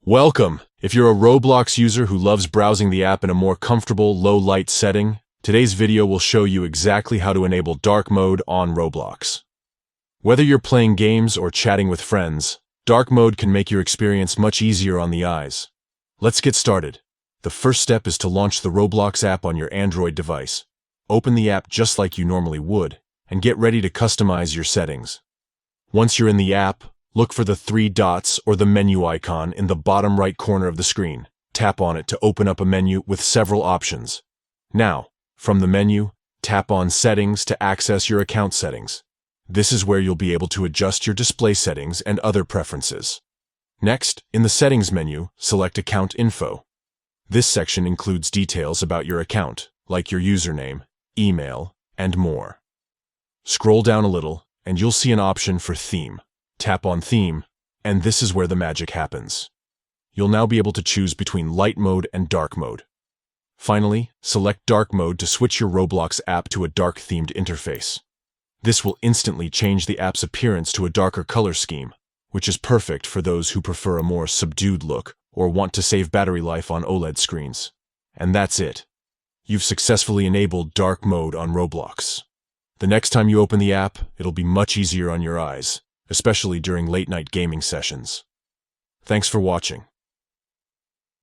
Welcome! If you're a Roblox user who loves browsing the app in a more comfortable, low-light setting, today's video will show you exactly how to enable dark mode on Roblox. Whether you're playing games or chatting with friends, dark mode can make your experience much easier on the eyes. Let's get started. The first step is to launch the Roblox app on your Android device. Open the app just like you normally would, and get ready to customize your settings. Once you're in the app, look for the three dots or the menu icon in the bottom right corner of the screen. Tap on it to open up a menu with several options. Now, from the menu, tap on Settings to access your account settings. This is where you'll be able to adjust your display settings and other preferences. Next, in the Settings menu, select Account Info. This section includes details about your account, like your username, email, and more. Scroll down a little, and you'll see an option for Theme. Tap on Theme, and this is where the magic happens. You'll now be able to choose between light mode and dark mode. Finally, select dark mode to switch your Roblox app to a dark-themed interface. This will instantly change the app's appearance to a darker color scheme, which is perfect for those who prefer a more subdued look or want to save battery life on OLED screens. And that's it. You've successfully enabled dark mode on Roblox. The next time you open the app, it'll be much easier on your eyes, especially during late-night gaming sessions. Thanks for watching.